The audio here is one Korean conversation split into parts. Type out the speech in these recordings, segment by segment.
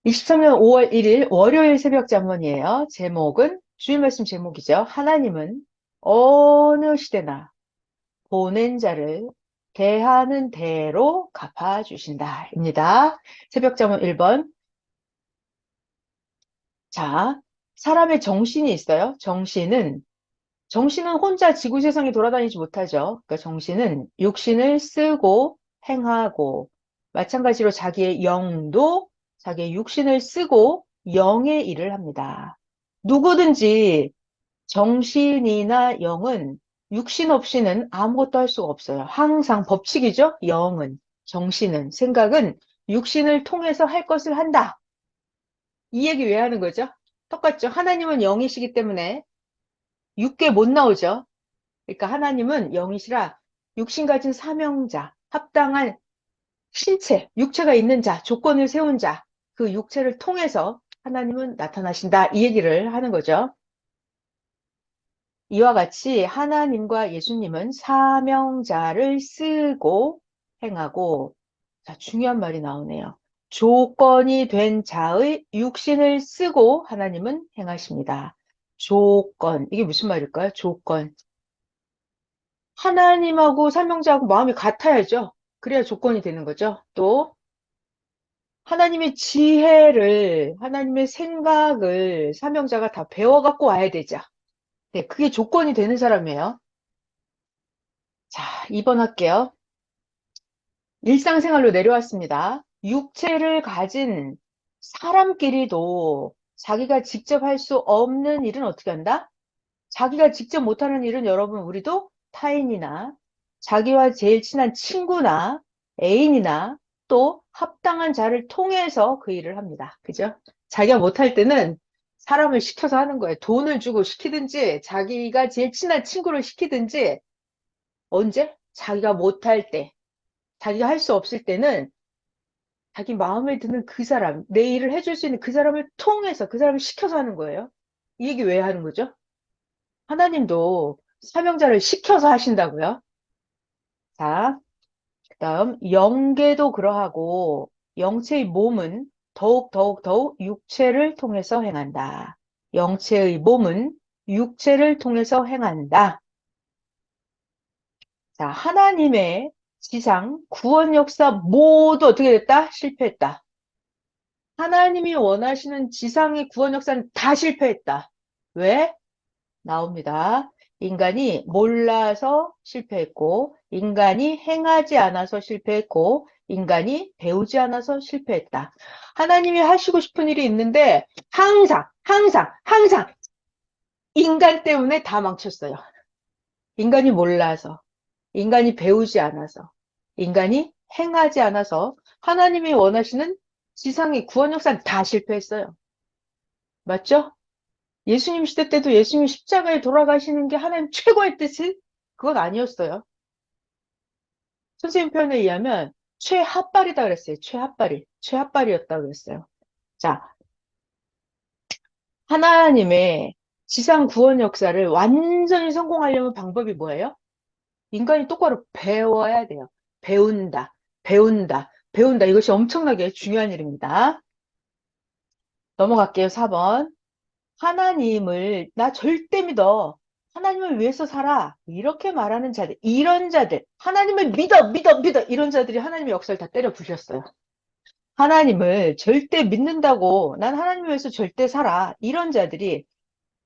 23년 5월 1일 월요일 새벽 잠언이에요. 제목은 주일 말씀 제목이죠. 하나님은 어느 시대나 보낸 자를 대하는 대로 갚아주신다입니다. 새벽 잠언 1번. 자, 사람의 정신이 있어요. 정신은 혼자 지구 세상에 돌아다니지 못하죠. 그러니까 정신은 육신을 쓰고 행하고, 마찬가지로 자기의 영도 자기의 육신을 쓰고 영의 일을 합니다. 누구든지 정신이나 영은 육신 없이는 아무것도 할 수가 없어요. 항상 법칙이죠. 영은, 정신은, 생각은 육신을 통해서 할 것을 한다. 이 얘기 왜 하는 거죠? 똑같죠. 하나님은 영이시기 때문에 육계 못 나오죠. 그러니까 하나님은 영이시라 육신 가진 사명자, 합당한 신체, 육체가 있는 자, 조건을 세운 자, 그 육체를 통해서 하나님은 나타나신다. 이 얘기를 하는 거죠. 이와 같이 하나님과 예수님은 사명자를 쓰고 행하고, 자, 중요한 말이 나오네요. 조건이 된 자의 육신을 쓰고 하나님은 행하십니다. 조건. 이게 무슨 말일까요? 조건. 하나님하고 사명자하고 마음이 같아야죠. 그래야 조건이 되는 거죠. 또 하나님의 지혜를, 하나님의 생각을 사명자가 다 배워갖고 와야 되죠. 네, 그게 조건이 되는 사람이에요. 자, 2번 할게요. 일상생활로 내려왔습니다. 육체를 가진 사람끼리도 자기가 직접 할 수 없는 일은 어떻게 한다? 자기가 직접 못하는 일은 여러분, 우리도 타인이나 자기와 제일 친한 친구나 애인이나 또 합당한 자를 통해서 그 일을 합니다. 그죠? 자기가 못할 때는 사람을 시켜서 하는 거예요. 돈을 주고 시키든지 자기가 제일 친한 친구를 시키든지. 언제? 자기가 못할 때, 자기가 할 수 없을 때는 자기 마음에 드는 그 사람, 내 일을 해줄 수 있는 그 사람을 통해서 그 사람을 시켜서 하는 거예요. 이 얘기 왜 하는 거죠? 하나님도 사명자를 시켜서 하신다고요. 자, 그다음 영계도 그러하고 영체의 몸은 더욱 육체를 통해서 행한다. 영체의 몸은 육체를 통해서 행한다. 자, 하나님의 지상 구원 역사 모두 어떻게 됐다? 실패했다. 하나님이 원하시는 지상의 구원 역사는 다 실패했다. 왜? 나옵니다. 인간이 몰라서 실패했고, 인간이 행하지 않아서 실패했고, 인간이 배우지 않아서 실패했다. 하나님이 하시고 싶은 일이 있는데, 항상 인간 때문에 다 망쳤어요. 인간이 몰라서, 인간이 배우지 않아서, 인간이 행하지 않아서, 하나님이 원하시는 지상의 구원 역사는 다 실패했어요. 맞죠? 예수님 시대 때도 예수님 십자가에 돌아가시는 게 하나님 최고의 뜻이 그건 아니었어요. 선생님 표현에 의하면 최핫발이다 그랬어요. 최핫발이었다 그랬어요. 자, 하나님의 지상 구원 역사를 완전히 성공하려면 방법이 뭐예요? 인간이 똑바로 배워야 돼요. 배운다. 이것이 엄청나게 중요한 일입니다. 넘어갈게요. 4번. 하나님을 나 절대 믿어. 하나님을 위해서 살아. 이렇게 말하는 자들, 이런 자들, 하나님을 믿어. 이런 자들이 하나님의 역사를 다 때려 부셨어요. 하나님을 절대 믿는다고 난 하나님 위해서 절대 살아. 이런 자들이,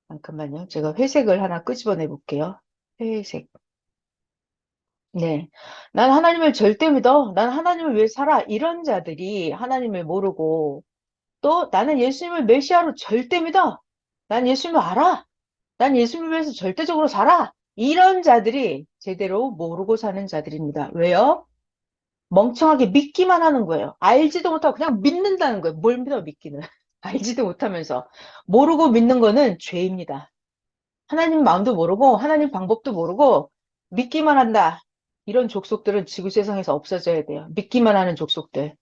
잠깐만요. 제가 회색을 하나 끄집어내 볼게요. 회색. 네. 난 하나님을 절대 믿어. 난 하나님을 위해 살아. 이런 자들이 하나님을 모르고 또 나는 예수님을 메시아로 절대 믿어. 난 예수님을 알아. 난 예수님을 위해서 절대적으로 살아. 이런 자들이 제대로 모르고 사는 자들입니다. 왜요? 멍청하게 믿기만 하는 거예요. 알지도 못하고 그냥 믿는다는 거예요. 뭘 믿어, 믿기는. 알지도 못하면서. 모르고 믿는 거는 죄입니다. 하나님 마음도 모르고, 하나님 방법도 모르고, 믿기만 한다. 이런 족속들은 지구 세상에서 없어져야 돼요. 믿기만 하는 족속들.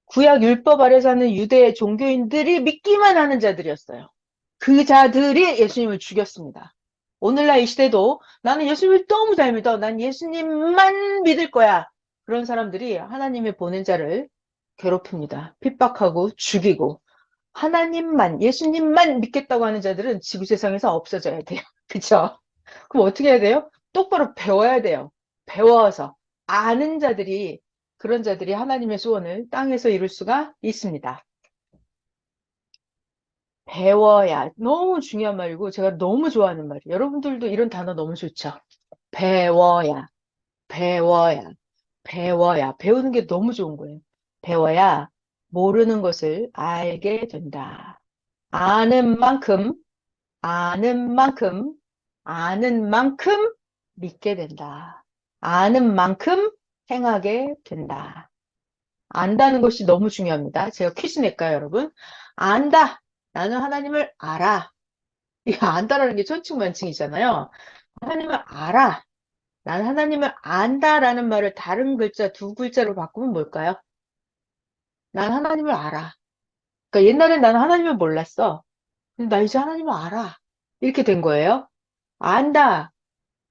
구약 율법 아래 사는 유대 종교인들이 믿기만 하는 자들이었어요. 그 자들이 예수님을 죽였습니다. 오늘날 이 시대도 나는 예수님을 너무 잘 믿어. 난 예수님만 믿을 거야. 그런 사람들이 하나님의 보낸 자를 괴롭힙니다. 핍박하고 죽이고. 하나님만, 예수님만 믿겠다고 하는 자들은 지구 세상에서 없어져야 돼요. 그쵸? 그럼 어떻게 해야 돼요? 똑바로 배워야 돼요. 배워서 아는 자들이, 그런 자들이 하나님의 소원을 땅에서 이룰 수가 있습니다. 배워야 너무 중요한 말이고 제가 너무 좋아하는 말이에요. 여러분들도 이런 단어 너무 좋죠? 배워야, 배워야, 배워야. 배우는 게 너무 좋은 거예요. 배워야 모르는 것을 알게 된다. 아는 만큼, 아는 만큼, 아는 만큼 믿게 된다. 아는 만큼 행하게 된다. 안다는 것이 너무 중요합니다. 제가 퀴즈 낼까요, 여러분? 안다. 나는 하나님을 알아. 이 안다라는 게 천칭만칭이잖아요. 하나님을 알아. 나는 하나님을 안다라는 말을 다른 글자, 두 글자로 바꾸면 뭘까요? 난 하나님을 알아. 그러니까 옛날엔 나는 하나님을 몰랐어. 근데 나 이제 하나님을 알아. 이렇게 된 거예요. 안다.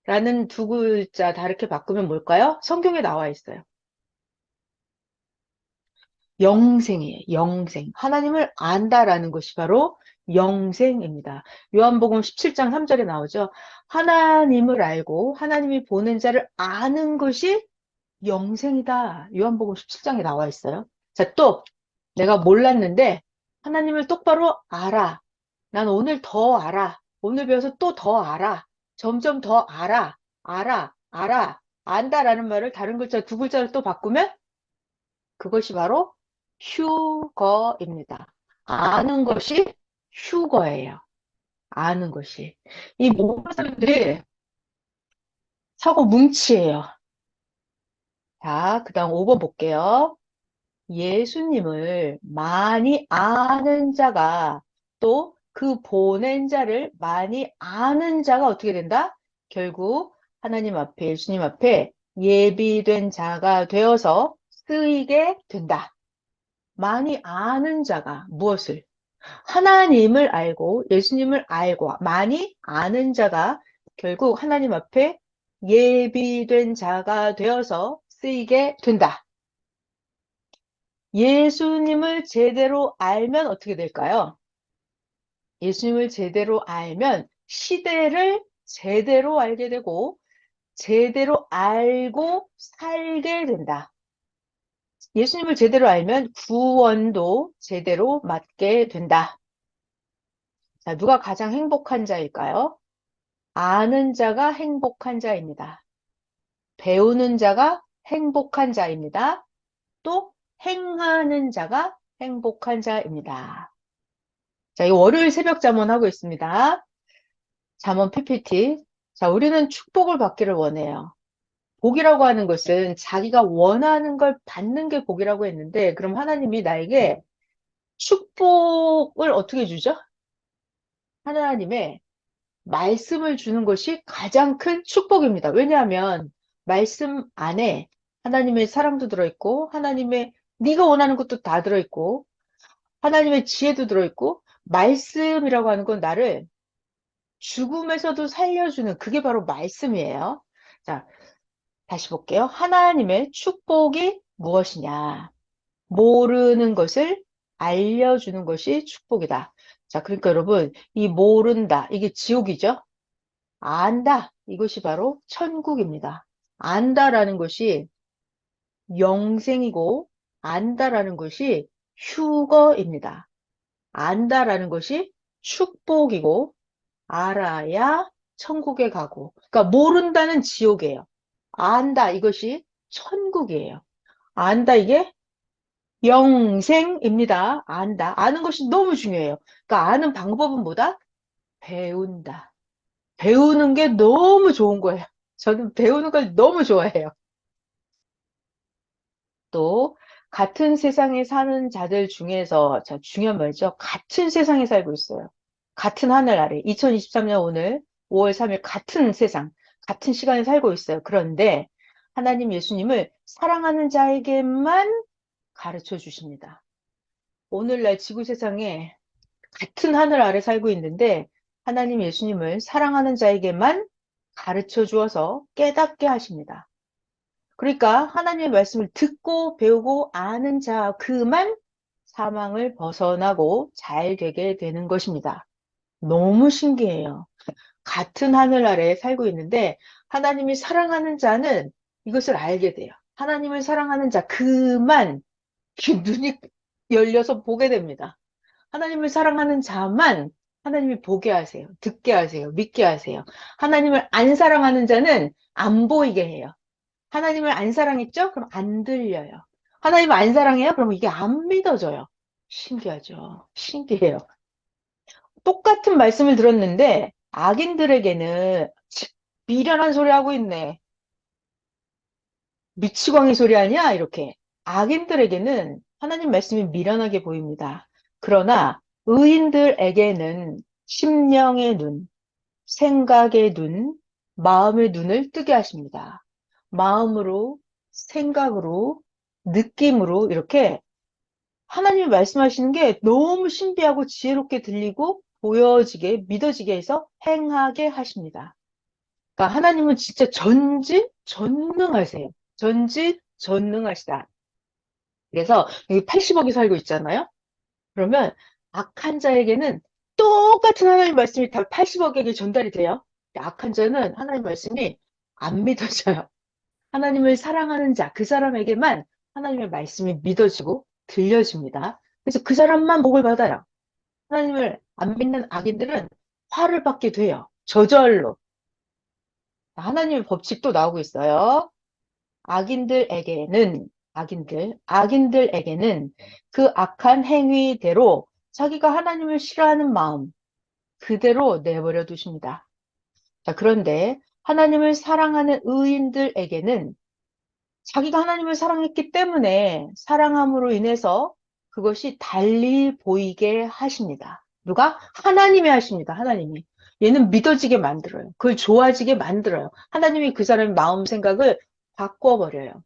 라는 두 글자 다르게 바꾸면 뭘까요? 성경에 나와 있어요. 영생이에요. 영생. 하나님을 안다라는 것이 바로 영생입니다. 요한복음 17장 3절에 나오죠. 하나님을 알고 하나님이 보낸 자를 아는 것이 영생이다. 요한복음 17장에 나와 있어요. 자, 또 내가 몰랐는데 하나님을 똑바로 알아. 난 오늘 더 알아. 오늘 배워서 또 더 알아. 점점 더 알아. 알아. 알아. 안다라는 말을 다른 글자 두 글자를 또 바꾸면 그것이 바로 휴거입니다. 아는 것이 휴거예요. 아는 것이. 이 모든 사람들이 사고 뭉치예요. 자, 그 다음 5번 볼게요. 예수님을 많이 아는 자가 또 그 보낸 자를 많이 아는 자가 어떻게 된다? 결국 하나님 앞에, 예수님 앞에 예비된 자가 되어서 쓰이게 된다. 많이 아는 자가 무엇을? 하나님을 알고 예수님을 알고 많이 아는 자가 결국 하나님 앞에 예비된 자가 되어서 쓰이게 된다. 예수님을 제대로 알면 어떻게 될까요? 예수님을 제대로 알면 시대를 제대로 알게 되고 제대로 알고 살게 된다. 예수님을 제대로 알면 구원도 제대로 받게 된다. 자, 누가 가장 행복한 자일까요? 아는 자가 행복한 자입니다. 배우는 자가 행복한 자입니다. 또 행하는 자가 행복한 자입니다. 자, 이 월요일 새벽 잠원 하고 있습니다. 잠원 PPT. 자, 우리는 축복을 받기를 원해요. 복이라고 하는 것은 자기가 원하는 걸 받는 게 복이라고 했는데, 그럼 하나님이 나에게 축복을 어떻게 주죠? 하나님의 말씀을 주는 것이 가장 큰 축복입니다. 왜냐하면 말씀 안에 하나님의 사랑도 들어있고, 하나님의 네가 원하는 것도 다 들어있고, 하나님의 지혜도 들어있고, 말씀이라고 하는 건 나를 죽음에서도 살려주는 그게 바로 말씀이에요. 자, 다시 볼게요. 하나님의 축복이 무엇이냐? 모르는 것을 알려주는 것이 축복이다. 자, 그러니까 여러분, 이 모른다. 이게 지옥이죠? 안다. 이것이 바로 천국입니다. 안다라는 것이 영생이고, 안다라는 것이 휴거입니다. 안다라는 것이 축복이고, 알아야 천국에 가고. 그러니까 모른다는 지옥이에요. 안다 이것이 천국이에요. 안다 이게 영생입니다. 안다. 아는 것이 너무 중요해요. 그러니까 아는 방법은 뭐다? 배운다. 배우는 게 너무 좋은 거예요. 저는 배우는 걸 너무 좋아해요. 또 같은 세상에 사는 자들 중에서 자, 중요한 말이죠. 같은 세상에 살고 있어요. 같은 하늘 아래 2023년 오늘 5월 3일 같은 세상, 같은 시간에 살고 있어요. 그런데 하나님 예수님을 사랑하는 자에게만 가르쳐 주십니다. 오늘날 지구 세상에 같은 하늘 아래 살고 있는데 하나님 예수님을 사랑하는 자에게만 가르쳐 주어서 깨닫게 하십니다. 그러니까 하나님의 말씀을 듣고 배우고 아는 자 그만 사망을 벗어나고 잘 되게 되는 것입니다. 너무 신기해요. 같은 하늘 아래에 살고 있는데 하나님이 사랑하는 자는 이것을 알게 돼요. 하나님을 사랑하는 자 그만 눈이 열려서 보게 됩니다. 하나님을 사랑하는 자만 하나님이 보게 하세요. 듣게 하세요. 믿게 하세요. 하나님을 안 사랑하는 자는 안 보이게 해요. 하나님을 안 사랑했죠? 그럼 안 들려요. 하나님을 안 사랑해요? 그럼 이게 안 믿어져요. 신기하죠? 신기해요. 똑같은 말씀을 들었는데 악인들에게는 미련한 소리 하고 있네. 미치광이 소리 아니야? 이렇게. 악인들에게는 하나님 말씀이 미련하게 보입니다. 그러나 의인들에게는 심령의 눈, 생각의 눈, 마음의 눈을 뜨게 하십니다. 마음으로, 생각으로, 느낌으로 이렇게 하나님이 말씀하시는 게 너무 신비하고 지혜롭게 들리고 보여지게, 믿어지게 해서 행하게 하십니다. 그러니까 하나님은 진짜 전지전능하세요. 전지전능하시다. 그래서 여기 80억이 살고 있잖아요. 그러면 악한 자에게는 똑같은 하나님 말씀이 다 80억에게 전달이 돼요. 악한 자는 하나님 말씀이 안 믿어져요. 하나님을 사랑하는 자, 그 사람에게만 하나님의 말씀이 믿어지고 들려집니다. 그래서 그 사람만 복을 받아요. 하나님을 안 믿는 악인들은 화를 받게 돼요. 저절로. 하나님의 법칙도 나오고 있어요. 악인들에게는 그 악한 행위대로 자기가 하나님을 싫어하는 마음 그대로 내버려 두십니다. 자, 그런데 하나님을 사랑하는 의인들에게는 자기가 하나님을 사랑했기 때문에 사랑함으로 인해서 그것이 달리 보이게 하십니다. 누가? 하나님이 하십니다. 하나님이. 얘는 믿어지게 만들어요. 그걸 좋아지게 만들어요. 하나님이 그 사람의 마음 생각을 바꿔버려요.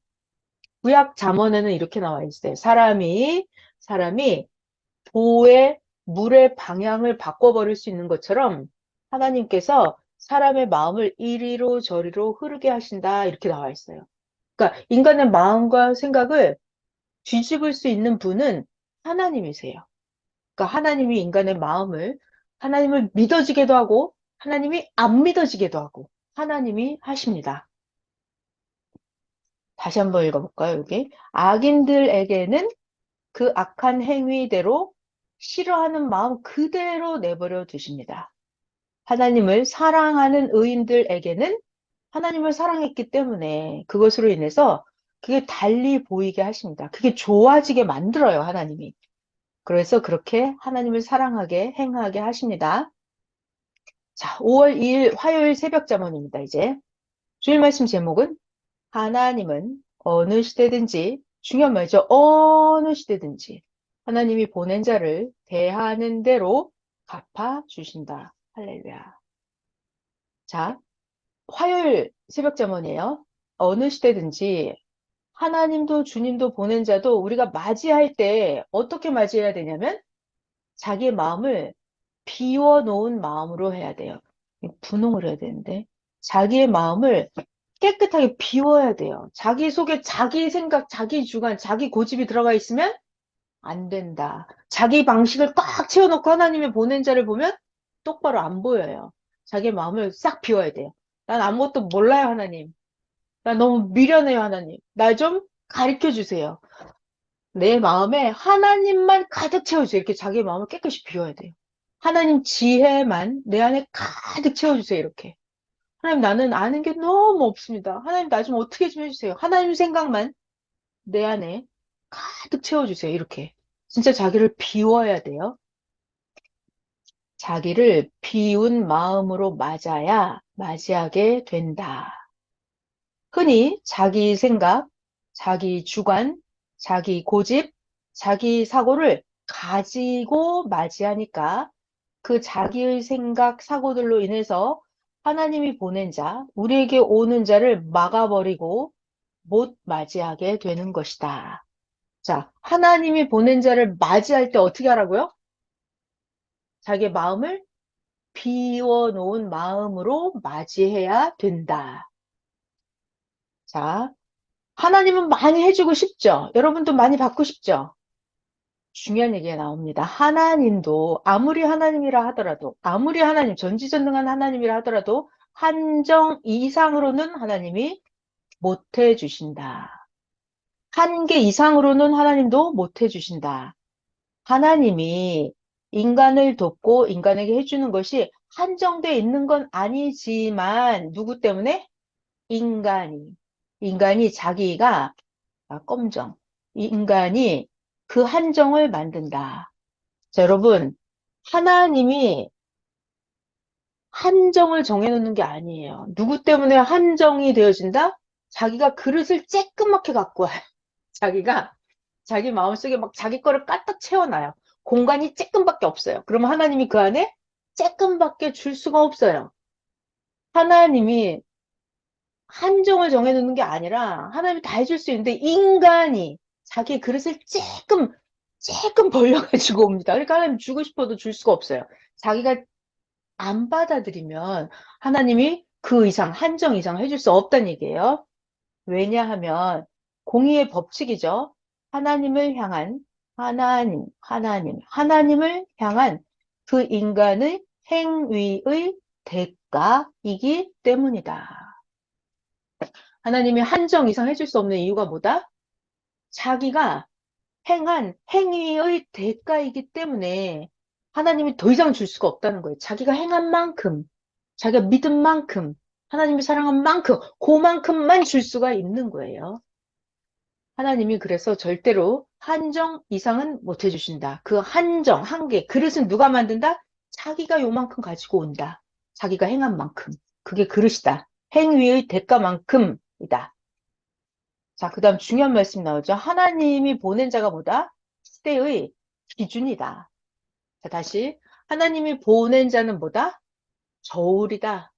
구약 잠언에는 이렇게 나와 있어요. 사람이 물의 방향을 바꿔버릴 수 있는 것처럼 하나님께서 사람의 마음을 이리로 저리로 흐르게 하신다. 이렇게 나와 있어요. 그러니까 인간의 마음과 생각을 뒤집을 수 있는 분은 하나님이세요. 그러니까 하나님이 인간의 마음을 하나님을 믿어지게도 하고 하나님이 안 믿어지게도 하고 하나님이 하십니다. 다시 한번 읽어볼까요, 여기? 악인들에게는 그 악한 행위대로 싫어하는 마음 그대로 내버려 두십니다. 하나님을 사랑하는 의인들에게는 하나님을 사랑했기 때문에 그것으로 인해서 그게 달리 보이게 하십니다. 그게 좋아지게 만들어요, 하나님이. 그래서 그렇게 하나님을 사랑하게 행하게 하십니다. 자, 5월 2일 화요일 새벽 잠언입니다, 이제. 주일 말씀 제목은 하나님은 어느 시대든지, 중요한 말이죠. 어느 시대든지 하나님이 보낸 자를 대하는 대로 갚아주신다. 할렐루야. 자, 화요일 새벽 잠언이에요. 어느 시대든지 하나님도 주님도 보낸 자도 우리가 맞이할 때 어떻게 맞이해야 되냐면 자기의 마음을 비워놓은 마음으로 해야 돼요. 분홍을 해야 되는데 자기의 마음을 깨끗하게 비워야 돼요. 자기 속에 자기 생각, 자기 주관, 자기 고집이 들어가 있으면 안 된다. 자기 방식을 꽉 채워놓고 하나님의 보낸 자를 보면 똑바로 안 보여요. 자기 마음을 싹 비워야 돼요. 난 아무것도 몰라요, 하나님. 나 너무 미련해요, 하나님. 날 좀 가르쳐 주세요. 내 마음에 하나님만 가득 채워주세요. 이렇게 자기 마음을 깨끗이 비워야 돼요. 하나님 지혜만 내 안에 가득 채워주세요. 이렇게. 하나님 나는 아는 게 너무 없습니다. 하나님 나 좀 어떻게 좀 해주세요. 하나님 생각만 내 안에 가득 채워주세요. 이렇게. 진짜 자기를 비워야 돼요. 자기를 비운 마음으로 맞이하게 된다. 흔히 자기 생각, 자기 주관, 자기 고집, 자기 사고를 가지고 맞이하니까 그 자기의 생각, 사고들로 인해서 하나님이 보낸 자, 우리에게 오는 자를 막아버리고 못 맞이하게 되는 것이다. 자, 하나님이 보낸 자를 맞이할 때 어떻게 하라고요? 자기의 마음을 비워놓은 마음으로 맞이해야 된다. 자, 하나님은 많이 해주고 싶죠? 여러분도 많이 받고 싶죠? 중요한 얘기가 나옵니다. 하나님도 아무리 하나님이라 하더라도, 아무리 하나님, 전지전능한 하나님이라 하더라도 한정 이상으로는 하나님이 못 해주신다. 한계 이상으로는 하나님도 못 해주신다. 하나님이 인간을 돕고 인간에게 해주는 것이 한정되어 있는 건 아니지만, 누구 때문에? 인간이. 인간이 자기가, 껌정. 이 인간이 그 한정을 만든다. 자, 여러분, 하나님이 한정을 정해놓는 게 아니에요. 누구 때문에 한정이 되어진다? 자기가 그릇을 쬐끄맣게 갖고 와요. 자기가 자기 마음속에 막 자기 거를 까딱 채워놔요. 공간이 쬐끔밖에 없어요. 그러면 하나님이 그 안에 쬐끔밖에 줄 수가 없어요. 하나님이 한정을 정해놓는 게 아니라 하나님이 다 해줄 수 있는데 인간이 자기 그릇을 쬐끔 벌려가지고 옵니다. 그러니까 하나님 주고 싶어도 줄 수가 없어요. 자기가 안 받아들이면 하나님이 그 이상, 한정 이상 해줄 수 없다는 얘기예요. 왜냐하면 공의의 법칙이죠. 하나님을 향한 하나님을 향한 그 인간의 행위의 대가이기 때문이다. 하나님이 한정 이상 해줄 수 없는 이유가 뭐다? 자기가 행한 행위의 대가이기 때문에 하나님이 더 이상 줄 수가 없다는 거예요. 자기가 행한 만큼, 자기가 믿은 만큼, 하나님이 사랑한 만큼, 그만큼만 줄 수가 있는 거예요. 하나님이 그래서 절대로 한정 이상은 못 해주신다. 그 한정, 한계, 그릇은 누가 만든다? 자기가 요만큼 가지고 온다. 자기가 행한 만큼. 그게 그릇이다. 행위의 대가만큼이다. 자, 그 다음 중요한 말씀 나오죠. 하나님이 보낸 자가 뭐다? 시대의 기준이다. 자, 다시. 하나님이 보낸 자는 뭐다? 저울이다.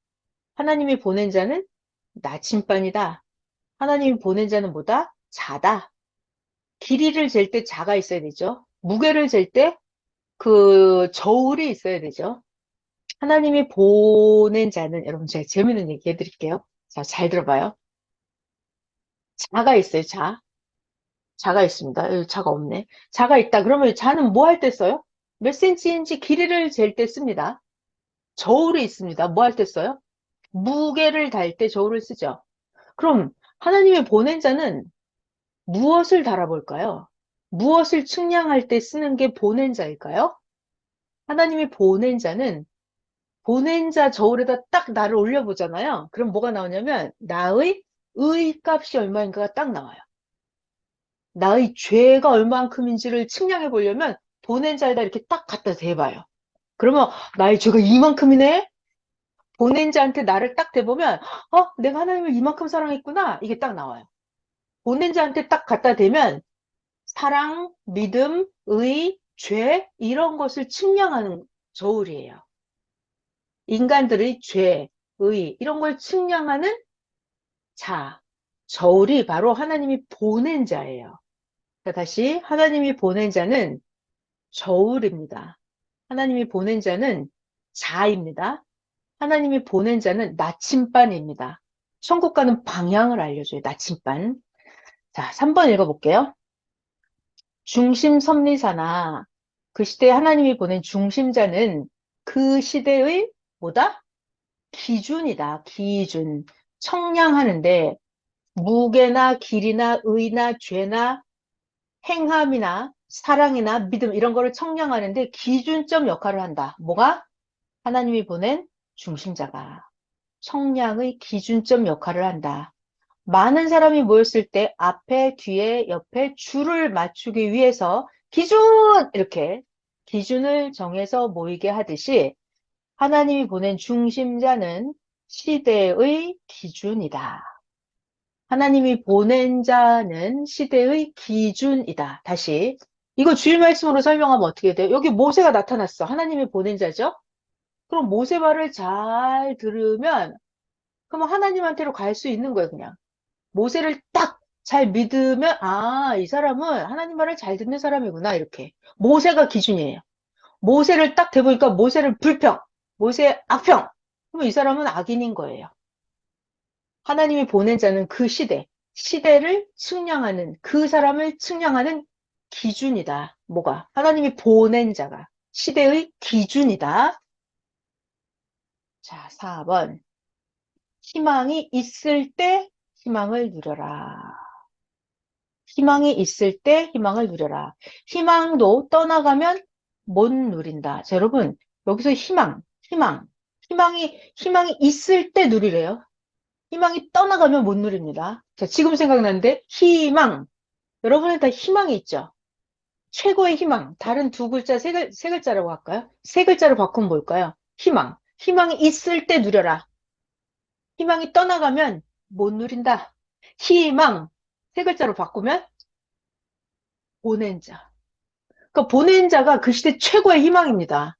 하나님이 보낸 자는 나침반이다. 하나님이 보낸 자는 뭐다? 자다. 길이를 잴 때 자가 있어야 되죠. 무게를 잴 때 그 저울이 있어야 되죠. 하나님이 보낸 자는, 여러분 제가 재밌는 얘기 해드릴게요. 자, 잘 들어봐요. 자가 있어요, 자. 자가 있습니다. 여기 자가 없네. 자가 있다. 그러면 자는 뭐 할 때 써요? 몇 센치인지 길이를 잴 때 씁니다. 저울이 있습니다. 뭐 할 때 써요? 무게를 달 때 저울을 쓰죠. 그럼 하나님이 보낸 자는 무엇을 달아볼까요? 무엇을 측량할 때 쓰는 게 보낸 자일까요? 하나님이 보낸 자는 보낸 자 저울에다 딱 나를 올려보잖아요. 그럼 뭐가 나오냐면 나의 의 값이 얼마인가가 딱 나와요. 나의 죄가 얼만큼인지를 측량해 보려면 보낸 자에다 이렇게 딱 갖다 대봐요. 그러면 나의 죄가 이만큼이네? 보낸 자한테 나를 딱 대보면 내가 하나님을 이만큼 사랑했구나. 이게 딱 나와요. 보낸 자한테 딱 갖다 대면 사랑, 믿음, 의, 죄 이런 것을 측량하는 저울이에요. 인간들의 죄, 의 이런 걸 측량하는 자, 저울이 바로 하나님이 보낸 자예요. 자, 다시 하나님이 보낸 자는 저울입니다. 하나님이 보낸 자는 자입니다. 하나님이 보낸 자는 나침반입니다. 천국 가는 방향을 알려줘요. 나침반. 자, 3번 읽어볼게요. 중심섭리사나 그 시대에 하나님이 보낸 중심자는 그 시대의 뭐다? 기준이다. 기준. 청량하는데 무게나 길이나 의나 죄나 행함이나 사랑이나 믿음 이런 거를 청량하는데 기준점 역할을 한다. 뭐가? 하나님이 보낸 중심자가 청량의 기준점 역할을 한다. 많은 사람이 모였을 때 앞에, 뒤에, 옆에 줄을 맞추기 위해서 기준! 이렇게 기준을 정해서 모이게 하듯이 하나님이 보낸 중심자는 시대의 기준이다. 하나님이 보낸 자는 시대의 기준이다. 다시. 이거 주일 말씀으로 설명하면 어떻게 돼요? 여기 모세가 나타났어. 하나님이 보낸 자죠? 그럼 모세 말을 잘 들으면, 그럼 하나님한테로 갈 수 있는 거예요, 그냥. 모세를 딱 잘 믿으면, 이 사람은 하나님 말을 잘 듣는 사람이구나, 이렇게. 모세가 기준이에요. 모세를 딱 대보니까 모세를 불평, 모세 악평. 그러면 이 사람은 악인인 거예요. 하나님이 보낸 자는 그 시대, 시대를 측량하는, 그 사람을 측량하는 기준이다. 뭐가? 하나님이 보낸 자가 시대의 기준이다. 자, 4번. 희망이 있을 때 희망을 누려라. 희망이 있을 때 희망을 누려라. 희망도 떠나가면 못 누린다. 자, 여러분, 여기서 희망이 있을 때 누리래요. 희망이 떠나가면 못 누립니다. 자, 지금 생각나는데, 희망. 여러분은 다 희망이 있죠? 최고의 희망. 다른 두 글자, 세 글자라고 할까요? 세 글자로 바꾸면 뭘까요? 희망. 희망이 있을 때 누려라. 희망이 떠나가면 못 누린다. 희망. 세 글자로 바꾸면 보낸 자. 그러니까 보낸 자가 그 시대 최고의 희망입니다.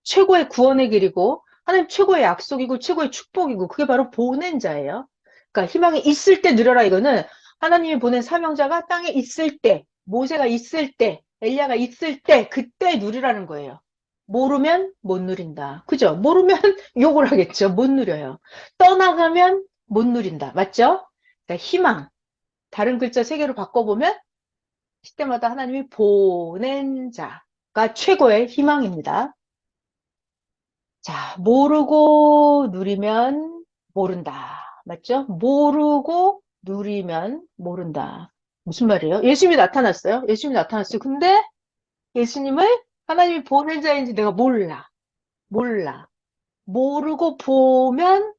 최고의 구원의 길이고, 하나님 최고의 약속이고, 최고의 축복이고, 그게 바로 보낸 자예요. 그러니까 희망이 있을 때 누려라 이거는 하나님이 보낸 사명자가 땅에 있을 때, 모세가 있을 때, 엘리야가 있을 때, 그때 누리라는 거예요. 모르면 못 누린다. 그죠? 모르면 욕을 하겠죠. 못 누려요. 떠나가면 못 누린다. 맞죠? 그러니까 희망. 다른 글자 세 개로 바꿔보면 시대마다 하나님이 보낸 자가 최고의 희망입니다. 자, 모르고 누리면 모른다. 맞죠? 모르고 누리면 모른다. 무슨 말이에요? 예수님이 나타났어요. 예수님이 나타났어요. 근데 예수님을 하나님이 보낸 자인지 내가 몰라. 몰라. 모르고 보면,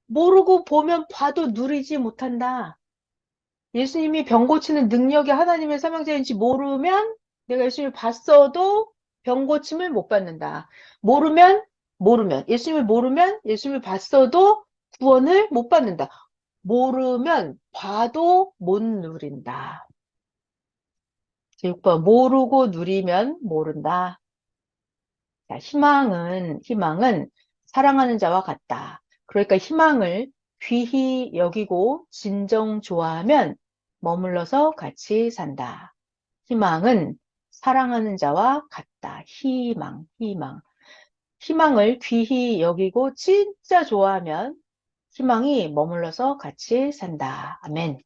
모르고 보면 봐도 누리지 못한다. 예수님이 병 고치는 능력이 하나님의 사명자인지 모르면 내가 예수님을 봤어도 병 고침을 못 받는다. 예수님을 모르면 예수님을 봤어도 구원을 못 받는다. 모르면 봐도 못 누린다. 6번, 모르고 누리면 모른다. 자, 희망은 사랑하는 자와 같다. 그러니까 희망을 귀히 여기고 진정 좋아하면 머물러서 같이 산다. 희망은 사랑하는 자와 같다. 희망을 귀히 여기고 진짜 좋아하면 희망이 머물러서 같이 산다. 아멘.